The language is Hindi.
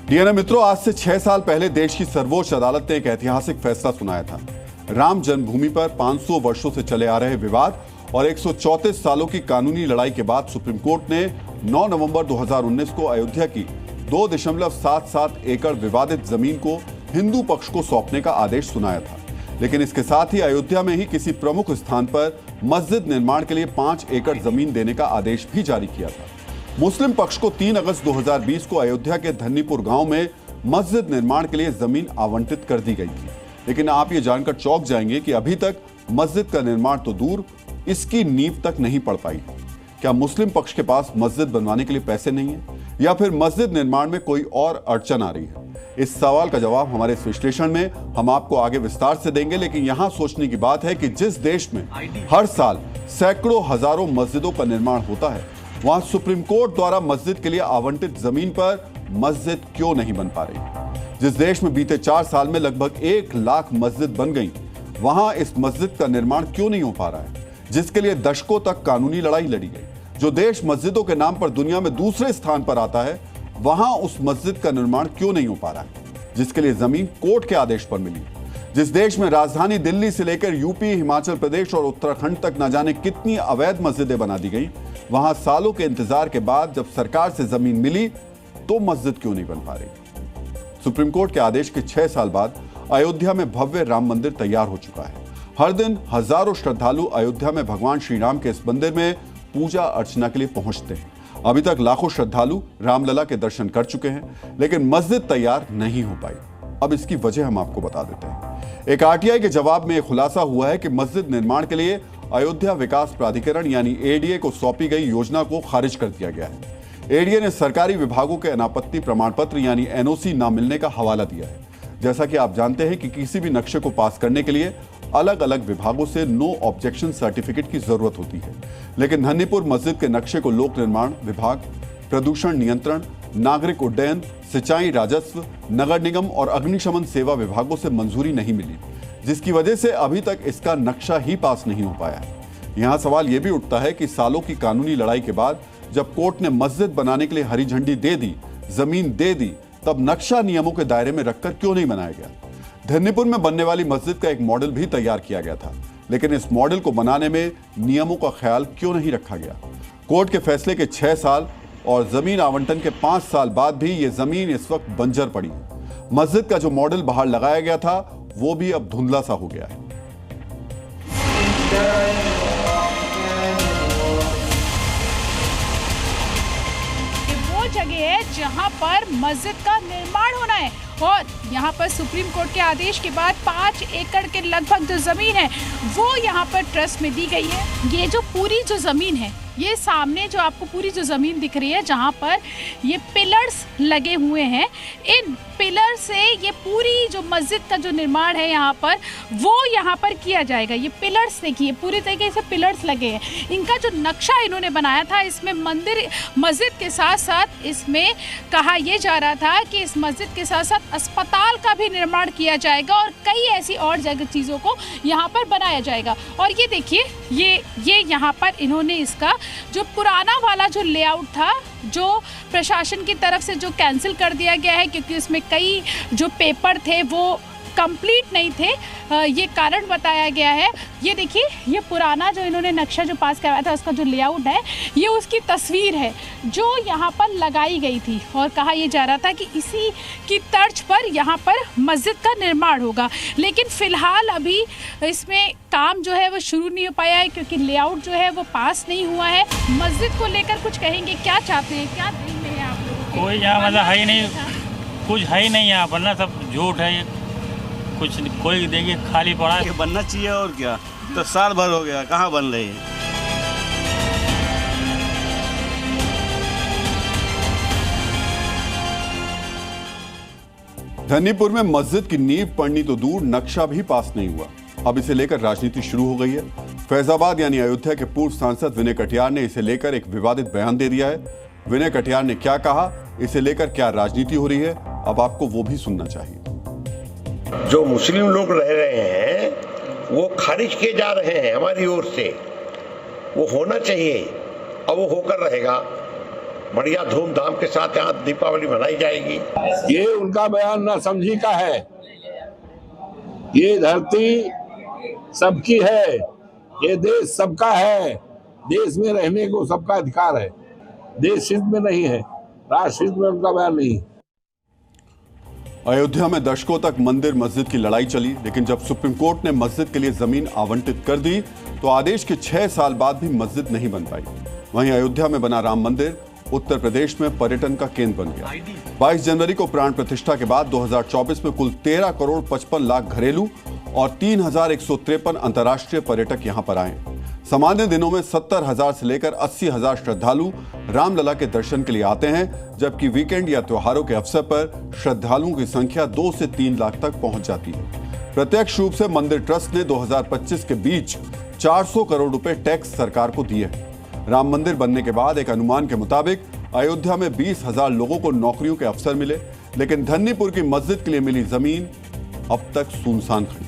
डीएनए मित्रों, आज से 6 साल पहले देश की सर्वोच्च अदालत ने एक ऐतिहासिक फैसला सुनाया था। राम जन्मभूमि पर 500 वर्षों से चले आ रहे विवाद और 134 सालों की कानूनी लड़ाई के बाद सुप्रीम कोर्ट ने 9 नवंबर 2019 को अयोध्या की 2.77 एकड़ विवादित जमीन को हिंदू पक्ष को सौंपने का आदेश सुनाया था। लेकिन इसके साथ ही अयोध्या में ही किसी प्रमुख स्थान पर मस्जिद निर्माण के लिए 5 एकड़ जमीन देने का आदेश भी जारी किया था। मुस्लिम पक्ष को 3 अगस्त 2020 को अयोध्या के धन्नीपुर गांव में मस्जिद निर्माण के लिए जमीन आवंटित कर दी गई थी। लेकिन आप ये जानकर चौंक जाएंगे कि अभी तक मस्जिद का निर्माण तो दूर, इसकी नींव तक नहीं पड़ पाई। क्या मुस्लिम पक्ष के पास मस्जिद बनवाने के लिए पैसे नहीं है, या फिर मस्जिद निर्माण में कोई और अड़चन आ रही है? इस सवाल का जवाब हमारे इस विश्लेषण में हम आपको आगे विस्तार से देंगे। लेकिन यहां सोचने की बात है कि जिस देश में हर साल सैकड़ों हजारों मस्जिदों का निर्माण होता है, वहां सुप्रीम कोर्ट द्वारा मस्जिद के लिए आवंटित जमीन पर मस्जिद क्यों नहीं बन पा रही? जिस देश में बीते 4 साल में लगभग 1 लाख मस्जिद बन गई, वहां इस मस्जिद का निर्माण क्यों नहीं हो पा रहा है, जिसके लिए दशकों तक कानूनी लड़ाई लड़ी गई? जो देश मस्जिदों के नाम पर दुनिया में दूसरे स्थान पर आता है, वहां उस मस्जिद का निर्माण क्यों नहीं हो पा रहा है, जिसके लिए जमीन कोर्ट के आदेश पर मिली? जिस देश में राजधानी दिल्ली से लेकर यूपी, हिमाचल प्रदेश और उत्तराखंड तक न जाने कितनी अवैध मस्जिदें बना दी गई, वहां सालों के इंतजार के बाद जब सरकार से जमीन मिली तो मस्जिद क्यों नहीं बन पा रही? सुप्रीम कोर्ट के आदेश के 6 साल बाद अयोध्या में भव्य राम मंदिर तैयार हो चुका है। हर दिन हजारों श्रद्धालु अयोध्या में भगवान श्री राम के इस मंदिर में पूजा अर्चना के लिए पहुंचते हैं। अभी तक लाखों श्रद्धालु रामलला के दर्शन कर चुके हैं, लेकिन मस्जिद तैयार नहीं हो पाई। अब इसकी वजह हम आपको बता देते हैं। एक आरटीआई के जवाब में खुलासा हुआ है कि मस्जिद निर्माण के लिए अयोध्या विकास प्राधिकरण यानी एडीए को सौंपी गई योजना को खारिज कर दिया गया है। एडीए ने सरकारी विभागों के अनापत्ति प्रमाण पत्र यानी एनओसी न मिलने का हवाला दिया है। जैसा कि आप जानते हैं कि किसी भी नक्शे को पास करने के लिए अलग अलग विभागों से नो ऑब्जेक्शन सर्टिफिकेट की जरूरत होती है। लेकिन धन्नीपुर मस्जिद के नक्शे को लोक निर्माण विभाग, प्रदूषण नियंत्रण, नागरिक उड्डयन, सिंचाई राजस्व, नगर निगम और अग्निशमन सेवा विभागों से मंजूरी नहीं मिली, जिसकी वजह से अभी तक इसका नक्शा ही पास नहीं हो पाया है। यहाँ सवाल यह भी उठता है कि सालों की कानूनी लड़ाई के बाद जब कोर्ट ने मस्जिद बनाने के लिए हरी झंडी दे दी, जमीन दे दी, तब नक्शा नियमों के दायरे में रखकर क्यों नहीं बनाया गया? धन्नीपुर में बनने वाली मस्जिद का एक मॉडल भी तैयार किया गया था, लेकिन इस मॉडल को बनाने में नियमों का ख्याल क्यों नहीं रखा गया? कोर्ट के फैसले के 6 साल और जमीन आवंटन के 5 साल बाद भी ये जमीन इस वक्त बंजर पड़ी है। मस्जिद का जो मॉडल बाहर लगाया गया था, वो भी अब धुंधला सा हो गया है। वो जगह है जहां पर मस्जिद का निर्माण होना है और यहाँ पर सुप्रीम कोर्ट के आदेश के बाद 5 एकड़ के लगभग जो जमीन है वो यहाँ पर ट्रस्ट में दी गई है। ये जो पूरी जो जमीन है, ये सामने जो आपको पूरी जो ज़मीन दिख रही है जहाँ पर ये पिलर्स लगे हुए हैं, इन पिलर से ये पूरी जो मस्जिद का जो निर्माण है यहाँ पर वो यहाँ पर किया जाएगा। ये पिलर्स देखिए, पूरी तरीके से पिलर्स लगे हैं। इनका जो नक्शा इन्होंने बनाया था, इसमें मस्जिद के साथ साथ इसमें कहा यह जा रहा था कि इस मस्जिद के साथ साथ अस्पताल का भी निर्माण किया जाएगा और कई ऐसी और जगह चीज़ों को यहाँ पर बनाया जाएगा। और ये देखिए, ये यहाँ पर इन्होंने इसका जो पुराना वाला जो लेआउट था, जो प्रशासन की तरफ से जो कैंसिल कर दिया गया है क्योंकि उसमें कई जो पेपर थे वो कंप्लीट नहीं थे, ये कारण बताया गया है। ये देखिए, ये पुराना जो इन्होंने नक्शा जो पास करवाया था उसका जो लेआउट है, ये उसकी तस्वीर है जो यहाँ पर लगाई गई थी और कहा यह जा रहा था कि इसी की तर्ज पर यहाँ पर मस्जिद का निर्माण होगा। लेकिन फ़िलहाल अभी इसमें काम जो है वो शुरू नहीं हो पाया है क्योंकि लेआउट जो है वो पास नहीं हुआ है। मस्जिद को लेकर कुछ कहेंगे, क्या चाहते हैं, क्या दिल में है आप लोगों के? कोई यहाँ मतलब है ही नहीं, कुछ है ही नहीं यहाँ पर ना, सब झूठ है, कुछ कोई देखिए खाली पड़ा है। बनना चाहिए और क्या, तो साल भर हो गया, कहाँ बन रही है? धन्नीपुर में मस्जिद की नींव पड़नी तो दूर, नक्शा भी पास नहीं हुआ। अब इसे लेकर राजनीति शुरू हो गई है। फैजाबाद यानी अयोध्या के पूर्व सांसद विनय कटियार ने इसे लेकर एक विवादित बयान दे दिया है। विनय कटियार ने क्या कहा, इसे लेकर क्या राजनीति हो रही है, अब आपको वो भी सुनना चाहिए। जो मुस्लिम लोग रह रहे हैं वो खारिज किए जा रहे हैं हमारी ओर से, वो होना चाहिए और वो होकर रहेगा। बढ़िया धूमधाम के साथ यहाँ दीपावली मनाई जाएगी। ये उनका बयान ना समझी का है। ये धरती सबकी है, ये देश सबका है, देश में रहने को सबका अधिकार है। देश हित में नहीं है, राष्ट्र हित में उनका बयान नहीं। अयोध्या में दशकों तक मंदिर मस्जिद की लड़ाई चली, लेकिन जब सुप्रीम कोर्ट ने मस्जिद के लिए जमीन आवंटित कर दी तो आदेश के 6 साल बाद भी मस्जिद नहीं बन पाई। वहीं अयोध्या में बना राम मंदिर उत्तर प्रदेश में पर्यटन का केंद्र बन गया। 22 जनवरी को प्राण प्रतिष्ठा के बाद 2024 में कुल 13 करोड़ 55 लाख घरेलू और 3,153 अंतर्राष्ट्रीय पर्यटक यहां पर आए। सामान्य दिनों में 70,000 से लेकर 80,000 श्रद्धालु रामलला के दर्शन के लिए आते हैं, जबकि वीकेंड या त्योहारों के अवसर पर श्रद्धालुओं की संख्या 2 से 3 लाख तक पहुंच जाती है। प्रत्यक्ष रूप से मंदिर ट्रस्ट ने 2025 के बीच 400 करोड़ रुपए टैक्स सरकार को दिए हैं। राम मंदिर बनने के बाद एक अनुमान के मुताबिक अयोध्या में 20,000 लोगों को नौकरियों के अवसर मिले, लेकिन धन्नीपुर की मस्जिद के लिए मिली जमीन अब तक सुनसान खड़ी।